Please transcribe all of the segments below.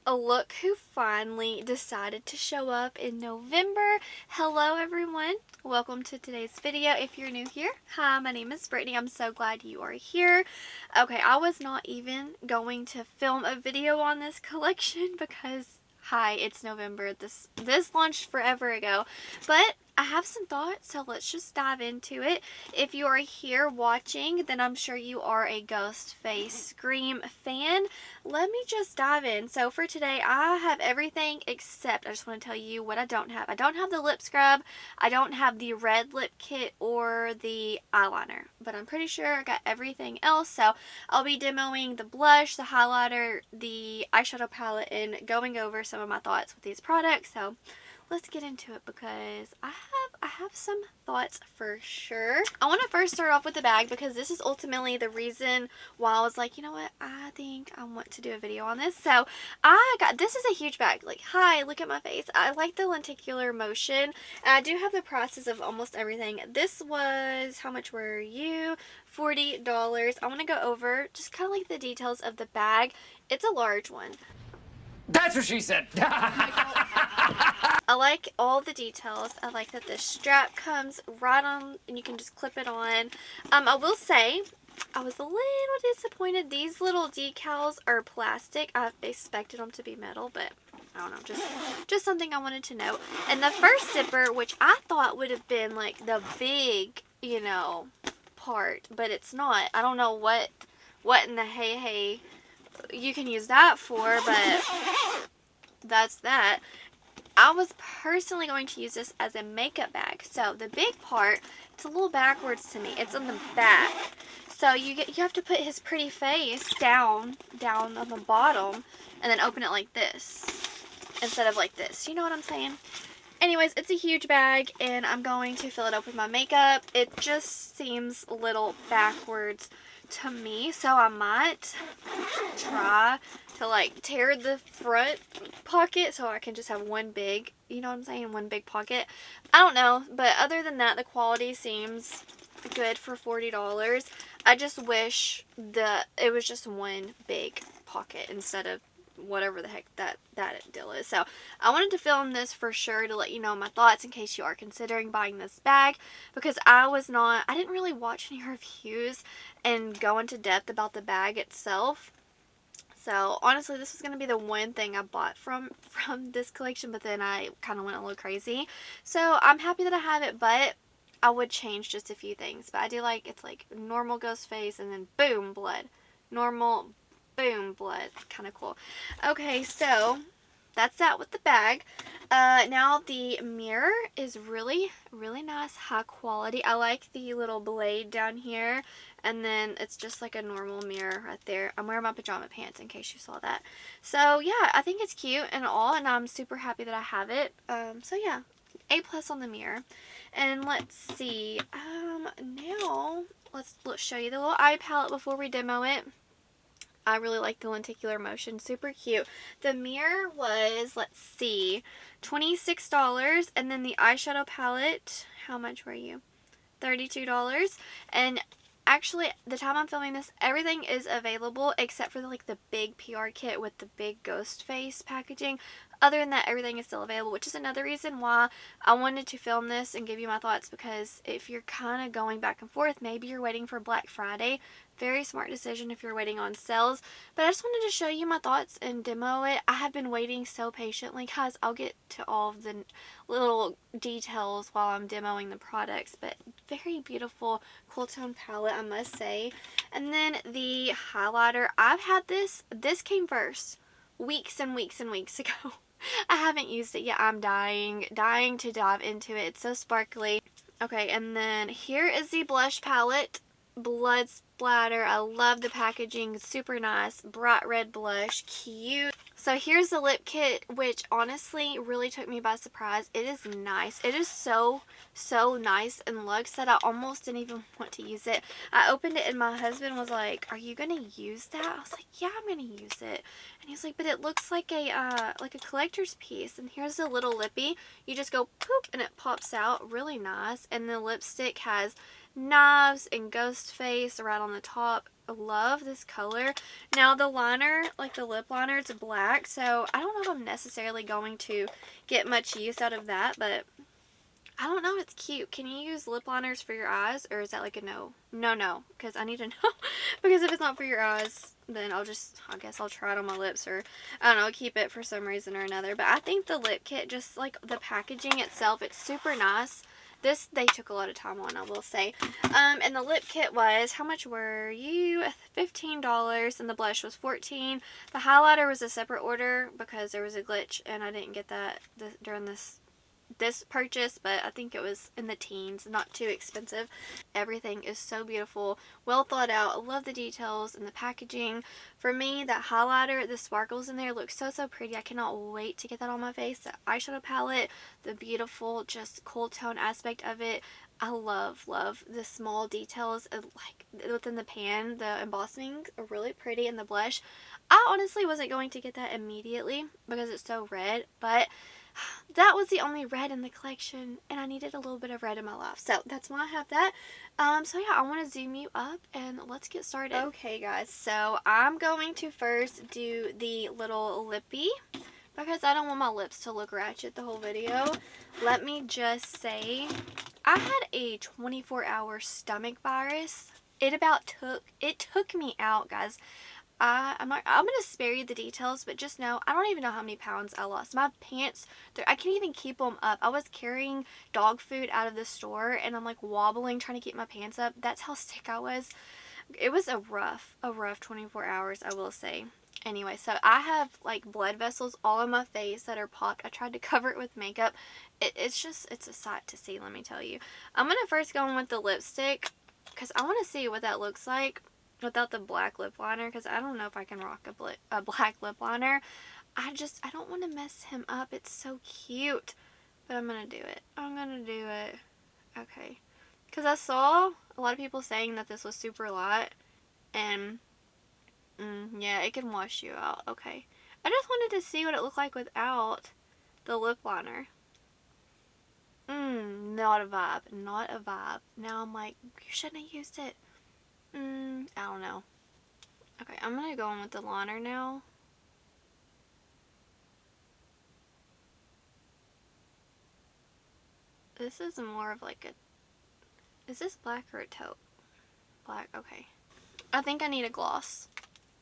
Look who finally decided to show up in November. Hello everyone, welcome to today's video. If you're new here, hi, my name is Brittany. I'm so glad you are here. Okay, I was not even going to film a video on this collection because hi, it's November. This launched forever ago, but I have some thoughts, so let's just dive into it. If you are here watching, then I'm sure you are a Ghostface Scream fan. Let me just dive in. So for today, I have everything except I just want to tell you what I don't have. I don't have the lip scrub, I don't have the red lip kit or the eyeliner, but I'm pretty sure I got everything else. So I'll be demoing the blush, the highlighter, the eyeshadow palette, and going over some of my thoughts with these products. So let's get into it because I have some thoughts for sure. I want to first start off with the bag because this is ultimately the reason why I was like, you know what, I think I want to do a video on this. So this is a huge bag. Like, hi, look at my face. I like the lenticular motion. And I do have the prices of almost everything. This was, how much were you? $40. I want to go over just kind of like the details of the bag. It's a large one. That's what she said. I like all the details. I like that the strap comes right on and you can just clip it on. I will say I was a little disappointed. These little decals are plastic. I expected them to be metal, but I don't know, just something I wanted to know. And the first zipper, which I thought would have been like the big, you know, part, but it's not. I don't know what in the hey you can use that for, but that's that. I was personally going to use this as a makeup bag. So the big part, it's a little backwards to me. It's on the back. So you have to put his pretty face down on the bottom and then open it like this instead of like this. You know what I'm saying? Anyways, it's a huge bag and I'm going to fill it up with my makeup. It just seems a little backwards to me, so I might try to like tear the front pocket so I can just have one big, you know what I'm saying, one big pocket. I don't know, but other than that, the quality seems good for $40. I just wish it was just one big pocket instead of whatever the heck that deal is. So I wanted to film this for sure to let you know my thoughts in case you are considering buying this bag, because I didn't really watch any reviews and go into depth about the bag itself. So honestly, this was going to be the one thing I bought from this collection, but then I kind of went a little crazy. So I'm happy that I have it, but I would change just a few things. But I do like, it's like normal ghost face and then boom, blood. Normal, boom, blood. Kind of cool. Okay, so that's that with the bag. Now the mirror is really, really nice, high quality. I like the little blade down here, and then it's just like a normal mirror right there. I'm wearing my pajama pants in case you saw that. So yeah, I think it's cute and all, and I'm super happy that I have it. So yeah, A+ on the mirror. And let's see, now let's show you the little eye palette before we demo it. I really like the lenticular motion. Super cute. The mirror was, let's see, $26. And then the eyeshadow palette, how much were you? $32. And actually, the time I'm filming this, everything is available except for like the big PR kit with the big ghost face packaging. Other than that, everything is still available, which is another reason why I wanted to film this and give you my thoughts, because if you're kind of going back and forth, maybe you're waiting for Black Friday. Very smart decision if you're waiting on sales. But I just wanted to show you my thoughts and demo it. I have been waiting so patiently. Guys, I'll get to all of the little details while I'm demoing the products. But very beautiful cool tone palette, I must say. And then the highlighter. I've had this. This came first weeks and weeks and weeks ago. I haven't used it yet. I'm dying to dive into it. It's so sparkly. Okay, and then here is the blush palette. Blood splatter. I love the packaging. Super nice. Bright red blush. Cute. So here's the lip kit, which honestly really took me by surprise. It is nice. It is so nice and luxe that I almost didn't even want to use it. I opened it and my husband was like, "Are you gonna use that?" I was like, "Yeah, I'm gonna use it." And he's like, "But it looks like a collector's piece." And here's the little lippy. You just go poop and it pops out. Really nice. And the lipstick has knives and ghost face right on the top. love this color. Now the liner, like the lip liner, it's black, so I don't know if I'm necessarily going to get much use out of that, but I don't know. It's cute. Can you use lip liners for your eyes, or is that like a no? No, because I need to know. Because if it's not for your eyes, then I guess I'll try it on my lips, or I don't know, keep it for some reason or another. But I think the lip kit, just like the packaging itself, it's super nice. This, they took a lot of time on, I will say. And the lip kit was, how much were you? $15, and the blush was $14. The highlighter was a separate order because there was a glitch, and I didn't get that during this purchase, but I think it was in the teens, not too expensive. Everything is so beautiful, well thought out. I love the details and the packaging. For me, that highlighter, the sparkles in there look so pretty. I cannot wait to get that on my face. The eyeshadow palette, the beautiful, just cool tone aspect of it. I love the small details of, like, within the pan. The embossing are really pretty, and the blush, I honestly wasn't going to get that immediately because it's so red, but that was the only red in the collection, and I needed a little bit of red in my life, so that's why I have that. So yeah, I want to zoom you up and let's get started. Okay guys, so I'm going to first do the little lippy because I don't want my lips to look ratchet the whole video. Let me just say, I had a 24-hour stomach virus. It took me out, guys. I'm gonna spare you the details, but just know, I don't even know how many pounds I lost. My pants, I can't even keep them up. I was carrying dog food out of the store, and I'm like wobbling trying to keep my pants up. That's how sick I was. It was a rough 24 hours, I will say. Anyway, so I have like blood vessels all on my face that are popped. I tried to cover it with makeup. It's a sight to see, let me tell you. I'm gonna first go in with the lipstick because I want to see what that looks like without the black lip liner, because I don't know if I can rock a black lip liner. I don't want to mess him up. It's so cute, but I'm gonna do it. Okay, because I saw a lot of people saying that this was super light, and yeah, it can wash you out. Okay, I just wanted to see what it looked like without the lip liner. Not a vibe. Now I'm like, you shouldn't have used it. I don't know. Okay, I'm gonna go in with the liner now. This is more of like a, is this black or a taupe? Black, okay. I think I need a gloss.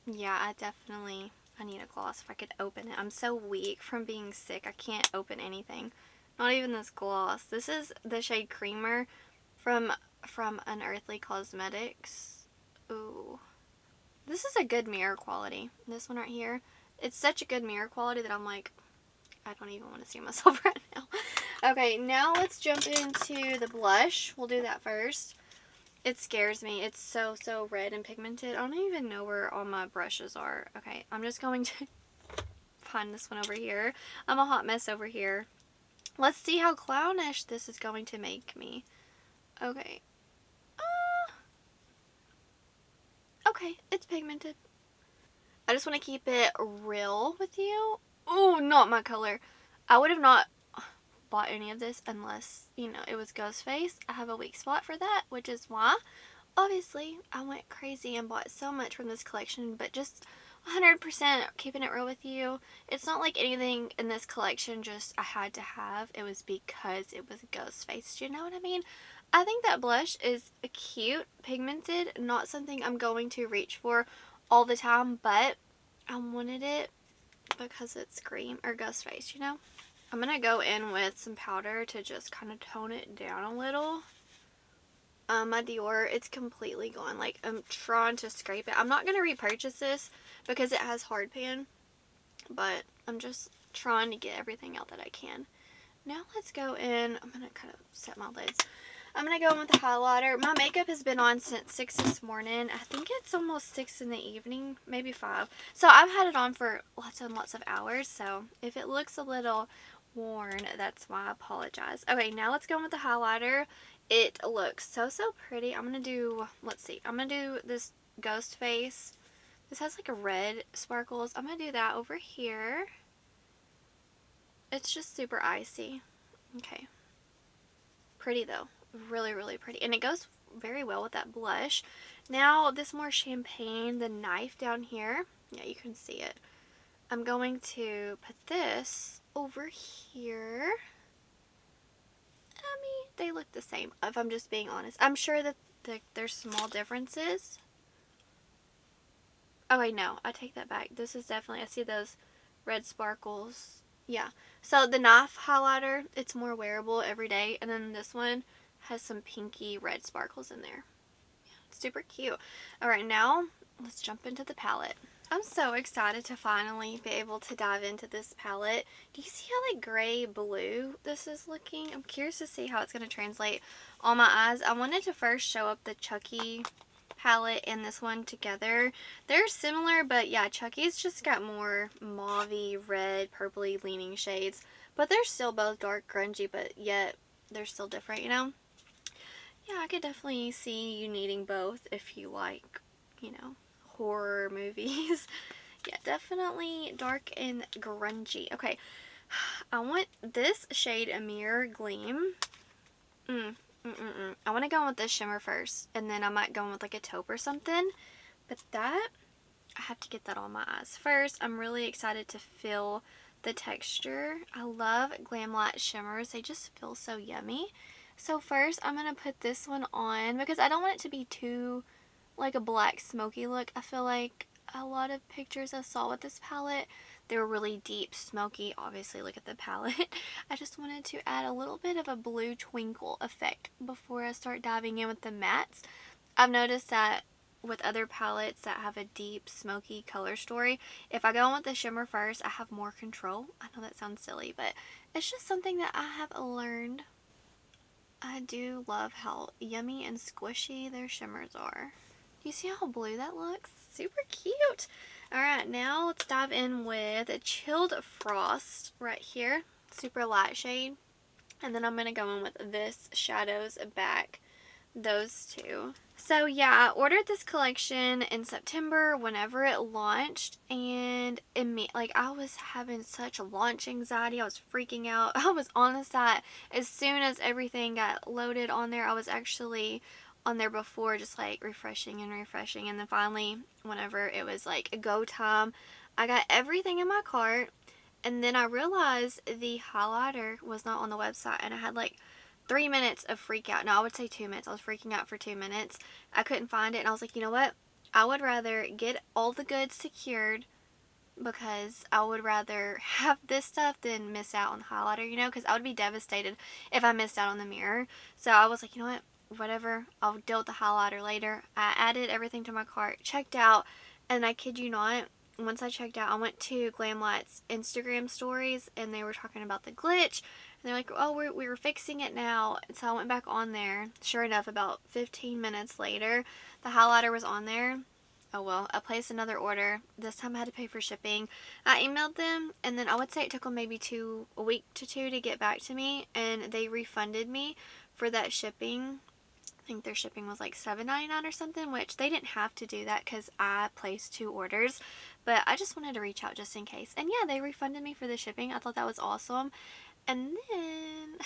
Yeah, I need a gloss if I could open it. I'm so weak from being sick. I can't open anything. Not even this gloss. This is the shade Creamer from Unearthly Cosmetics. Ooh. This is a good mirror quality. This one right here. It's such a good mirror quality that I'm like, I don't even want to see myself right now. Okay, now let's jump into the blush. We'll do that first. It scares me. It's so red and pigmented. I don't even know where all my brushes are. Okay, I'm just going to find this one over here. I'm a hot mess over here. Let's see how clownish this is going to make me. Okay. Okay, it's pigmented. I just want to keep it real with you. Oh, not my color. I would have not bought any of this unless, you know, it was Ghostface. I have a weak spot for that, which is why, obviously, I went crazy and bought so much from this collection, but just 100% keeping it real with you. It's not like anything in this collection just I had to have. It was because it was Ghostface. Do you know what I mean? I think that blush is cute, pigmented, not something I'm going to reach for all the time, but I wanted it because it's Scream or Ghostface, you know? I'm going to go in with some powder to just kind of tone it down a little. My Dior, it's completely gone. Like, I'm trying to scrape it. I'm not going to repurchase this because it has hard pan, but I'm just trying to get everything out that I can. Now let's go in. I'm going to kind of set my lids. I'm going to go in with the highlighter. My makeup has been on since 6 this morning. I think it's almost 6 in the evening, maybe 5. So I've had it on for lots and lots of hours. So if it looks a little worn, that's why. I apologize. Okay, now let's go in with the highlighter. It looks so pretty. I'm going to do, let's see. I'm going to do this Ghostface. This has like a red sparkles. I'm going to do that over here. It's just super icy. Okay. Pretty though. Really pretty. And it goes very well with that blush. Now this more champagne, the knife down here. Yeah, you can see it. I'm going to put this over here. I mean, they look the same, if I'm just being honest. I'm sure that there's small differences. Oh, wait, no. I take that back. This is definitely, I see those red sparkles. Yeah. So the knife highlighter, it's more wearable every day. And then this one has some pinky red sparkles in there. Yeah, it's super cute. Alright, now let's jump into the palette. I'm so excited to finally be able to dive into this palette. Do you see how like gray blue this is looking? I'm curious to see how it's going to translate on my eyes. I wanted to first show up the Chucky palette and this one together. They're similar, but yeah, Chucky's just got more mauvey, red, purpley leaning shades. But they're still both dark, grungy, but yet they're still different, you know? Yeah, I could definitely see you needing both if you like, you know, horror movies. Yeah, definitely dark and grungy. Okay, I want this shade Amir Gleam. I want to go in with this shimmer first, and then I might go in with like a taupe or something. But that, I have to get that on my eyes first. I'm really excited to feel the texture. I love Glamlite shimmers. They just feel so yummy. So first, I'm going to put this one on because I don't want it to be too like a black smoky look. I feel like a lot of pictures I saw with this palette, they were really deep smoky. Obviously, look at the palette. I just wanted to add a little bit of a blue twinkle effect before I start diving in with the mattes. I've noticed that with other palettes that have a deep smoky color story, if I go in with the shimmer first, I have more control. I know that sounds silly, but it's just something that I have learned. I do love how yummy and squishy their shimmers are. You see how blue that looks? Super cute. Alright, now let's dive in with a Chilled Frost right here. Super light shade. And then I'm going to go in with this Shadows Back. Those two. So yeah, I ordered this collection in September whenever it launched, and like I was having such launch anxiety. I was freaking out. I was on the site as soon as everything got loaded on there. I was actually on there before, just like refreshing, and then finally whenever it was like a go time, I got everything in my cart, and then I realized the highlighter was not on the website, and I had like 3 minutes of freak out. No, I would say 2 minutes. I was freaking out for 2 minutes. I couldn't find it, and I was like, you know what? I would rather get all the goods secured, because I would rather have this stuff than miss out on the highlighter, you know, because I would be devastated if I missed out on the mirror. So I was like, you know what? Whatever. I'll deal with the highlighter later. I added everything to my cart, checked out, and I kid you not, once I checked out, I went to Glamlite's Instagram stories, and they were talking about the glitch. And they're like, oh, we're fixing it now. And so I went back on there. Sure enough, about 15 minutes later, the highlighter was on there. Oh well, I placed another order. This time I had to pay for shipping. I emailed them, and then I would say it took them maybe a week to two to get back to me, and they refunded me for that shipping. I think their shipping was like $7.99 or something, which they didn't have to do that because I placed 2 orders. But I just wanted to reach out just in case. And yeah, they refunded me for the shipping. I thought that was awesome. And then,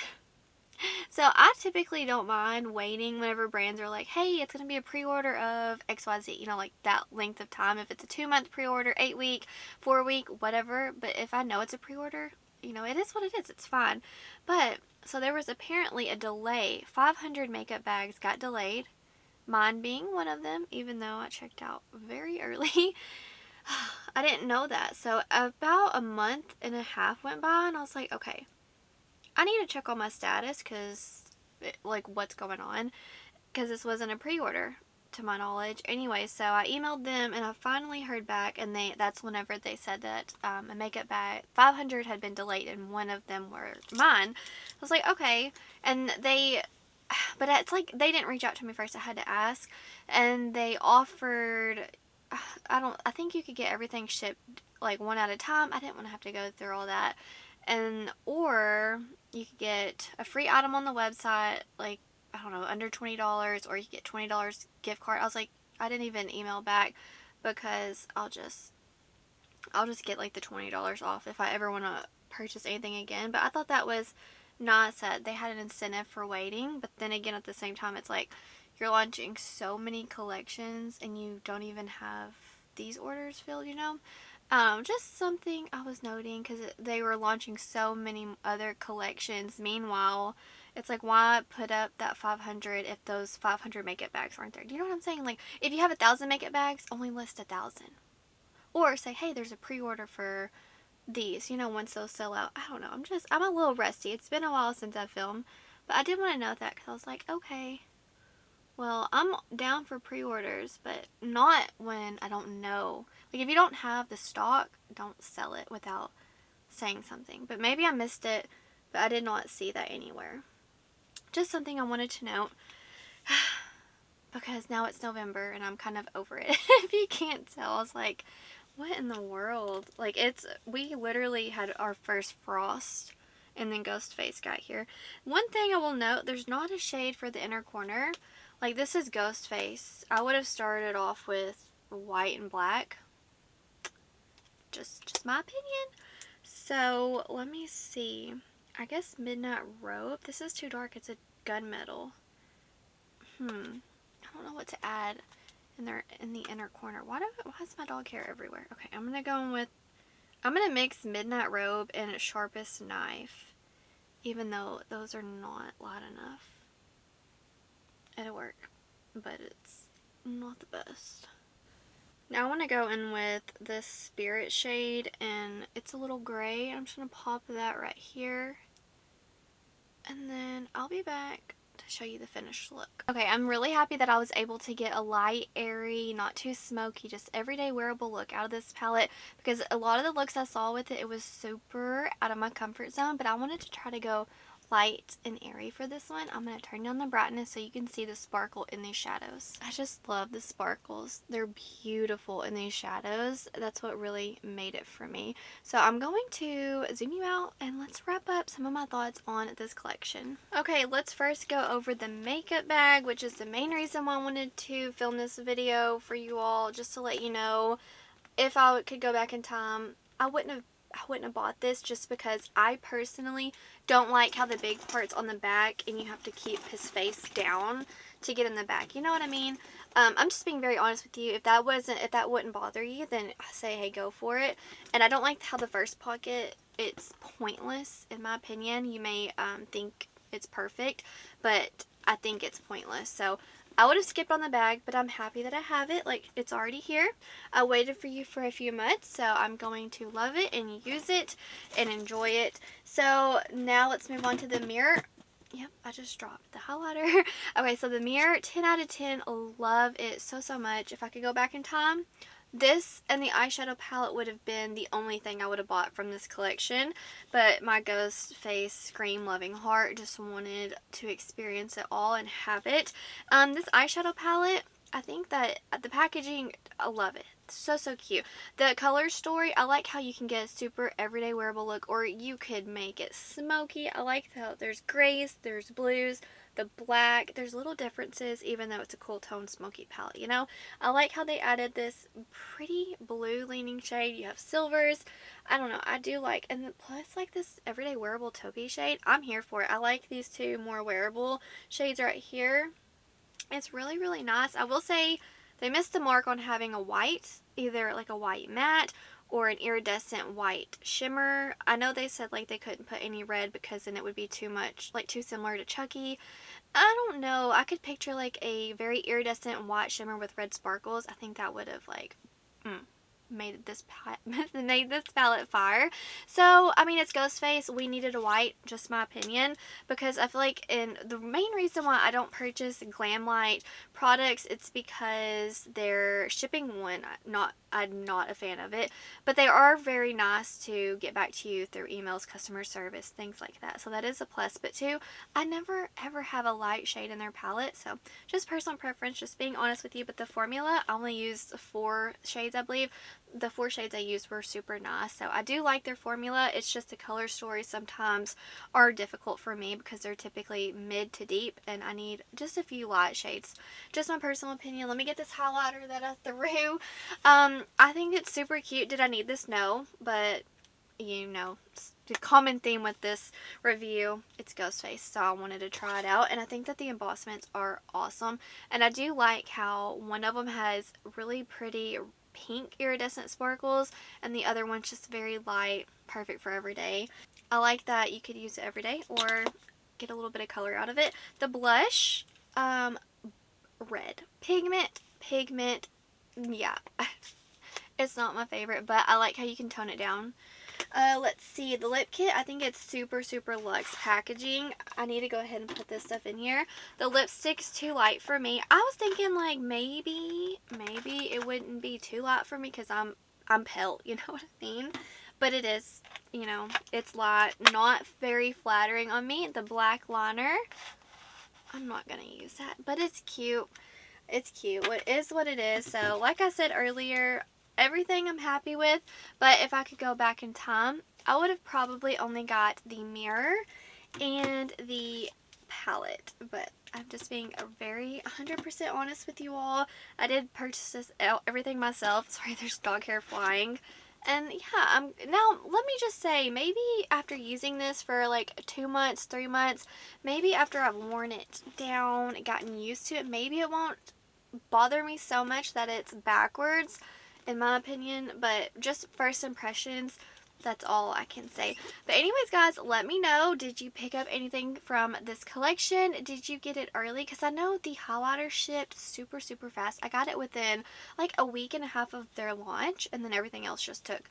so I typically don't mind waiting whenever brands are like, hey, it's going to be a pre-order of XYZ, you know, like that length of time. If it's a 2-month pre-order, 8-week, 4-week, whatever. But if I know it's a pre-order, you know, it is what it is. It's fine. But, so there was apparently a delay. 500 makeup bags got delayed. Mine being one of them, even though I checked out very early. I didn't know that. So about a month and a half went by, and I was like, okay, I need to check on my status, because, like, what's going on, because this wasn't a pre-order to my knowledge. Anyway, so I emailed them, and I finally heard back, and that's whenever they said that a makeup bag, 500 had been delayed, and one of them were mine. I was like, okay, and but it's like, they didn't reach out to me first. I had to ask, and they offered, I think you could get everything shipped, like, one at a time. I didn't want to have to go through all that. Or you could get a free item on the website, like, I don't know, under $20, or you get $20 gift card. I was like, I didn't even email back, because I'll just get like the $20 off if I ever want to purchase anything again. But I thought that was nice that they had an incentive for waiting. But then again, at the same time, it's like, you're launching so many collections and you don't even have these orders filled, you know? Just something I was noting because they were launching so many other collections. Meanwhile, it's like, why put up that 500 if those 500 makeup bags aren't there? Do you know what I'm saying? Like, if you have 1,000 makeup bags, only list 1,000. Or say, hey, there's a pre-order for these, you know, once those sell out. I don't know. I'm a little rusty. It's been a while since I filmed. But I did want to note that because I was like, okay, well, I'm down for pre-orders, but not when I don't know. Like, if you don't have the stock, don't sell it without saying something. But maybe I missed it, but I did not see that anywhere. Just something I wanted to note. Because now it's November and I'm kind of over it. If you can't tell, I was like, what in the world? Like, we literally had our first frost and then Ghostface got here. One thing I will note, there's not a shade for the inner corner. Like, this is Ghostface. I would have started off with white and black. Just my opinion. So, let me see. I guess Midnight Robe. This is too dark. It's a gunmetal. I don't know what to add in the inner corner. Why is my dog hair everywhere? Okay, I'm gonna mix Midnight Robe and Sharpest Knife, even though those are not light enough. It'll work, but it's not the best. Now I want to go in with this Spirit shade, and it's a little gray. I'm just gonna pop that right here, and then I'll be back to show you the finished look. Okay, I'm really happy that I was able to get a light, airy, not too smoky, just everyday wearable look out of this palette, because a lot of the looks I saw with it, it was super out of my comfort zone, but I wanted to try to go light and airy for this one. I'm going to turn down the brightness so you can see the sparkle in these shadows. I just love the sparkles. They're beautiful in these shadows. That's what really made it for me. So I'm going to zoom you out and let's wrap up some of my thoughts on this collection. Okay, let's first go over the makeup bag, which is the main reason why I wanted to film this video for you all, just to let you know, if I could go back in time, I wouldn't have bought this, just because I personally don't like how the big part's on the back and you have to keep his face down to get in the back. You know what I mean? I'm just being very honest with you. If that wouldn't bother you, then I say, hey, go for it. And I don't like how the first pocket, it's pointless in my opinion. You may think it's perfect, but I think it's pointless. So I would have skipped on the bag, but I'm happy that I have it. Like, it's already here. I waited for you for a few months, so I'm going to love it and use it and enjoy it. So now let's move on to the mirror. Yep, I just dropped the highlighter. Okay, so the mirror, 10 out of 10. Love it so much. If I could go back in time, this and the eyeshadow palette would have been the only thing I would have bought from this collection, but my Ghostface Scream loving heart just wanted to experience it all and have it. This eyeshadow palette, I think that the packaging, I love it. So cute. The color story, I like how you can get a super everyday wearable look, or you could make it smoky. I like how there's grays, there's blues, the black, there's little differences even though it's a cool tone smoky palette, you know. I like how they added this pretty blue leaning shade. You have silvers. I don't know, I do like, and plus like this everyday wearable taupey shade, I'm here for it. I like these two more wearable shades right here. It's really nice. I will say they missed the mark on having a white, either like a white matte or an iridescent white shimmer. I know they said like they couldn't put any red because then it would be too much, like too similar to Chucky. I don't know. I could picture like a very iridescent white shimmer with red sparkles. I think that would have like made this palette fire. So I mean, it's Ghostface. We needed a white, just my opinion, because I feel like, and the main reason why I don't purchase Glamlite products, it's because their shipping one, I'm not a fan of it, but they are very nice to get back to you through emails, customer service, things like that. So that is a plus. But two, I never ever have a light shade in their palette, so just personal preference, just being honest with you. But the formula, I only used 4 shades, I believe. The 4 shades I used were super nice, so I do like their formula. It's just the color stories sometimes are difficult for me because they're typically mid to deep and I need just a few light shades. Just my personal opinion. Let me get this highlighter that I threw. I think it's super cute. Did I need this? No, but you know, the common theme with this review, it's Ghostface, so I wanted to try it out. And I think that the embossments are awesome. And I do like how one of them has really pretty pink iridescent sparkles, and the other one's just very light, perfect for every day. I like that you could use it every day or get a little bit of color out of it. The blush, red. Pigment, yeah. It's not my favorite, but I like how you can tone it down. Let's see, the lip kit, I think it's super, super luxe packaging. I need to go ahead and put this stuff in here. The lipstick's too light for me. I was thinking like maybe it wouldn't be too light for me because I'm pale, you know what I mean? But it is, you know, it's light, not very flattering on me. The black liner, I'm not going to use that, but it's cute. It's cute. What is what it is. So, like I said earlier, everything I'm happy with, but if I could go back in time, I would have probably only got the mirror and the palette, but I'm just being a very 100% honest with you all. I did purchase this everything myself. Sorry, there's dog hair flying. And yeah, now let me just say, maybe after using this for like 2 months, 3 months, maybe after I've worn it down, gotten used to it, maybe it won't bother me so much that it's backwards, in my opinion. But just first impressions, that's all I can say. But anyways, guys, let me know, did you pick up anything from this collection? Did you get it early? Because I know the highlighter shipped super, super fast. I got it within like a week and a half of their launch, and then everything else just took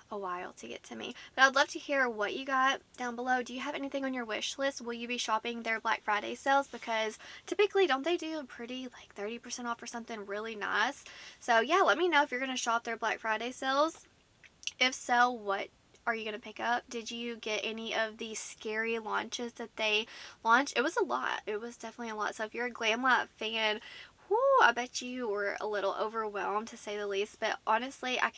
a while to get to me. But I'd love to hear what you got down below. Do you have anything on your wish list? Will you be shopping their Black Friday sales? Because typically, don't they do a pretty like 30% off or something really nice? So yeah, let me know if you're going to shop their Black Friday sales. If so, what are you going to pick up? Did you get any of the scary launches that they launched? It was a lot. It was definitely a lot. So if you're a Glamlite fan, whoo, I bet you were a little overwhelmed, to say the least. But honestly, I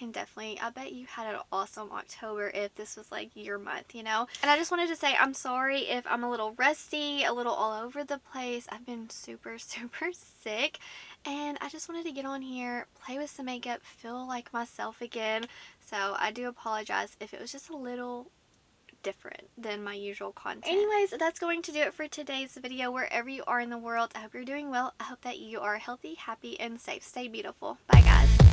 bet you had an awesome October if this was like your month, you know? And I just wanted to say, I'm sorry if I'm a little rusty, a little all over the place. I've been super, super sick. And I just wanted to get on here, play with some makeup, feel like myself again. So I do apologize if it was just a little different than my usual content. Anyways, that's going to do it for today's video. Wherever you are in the world, I hope you're doing well. I hope that you are healthy, happy, and safe. Stay beautiful. Bye, guys.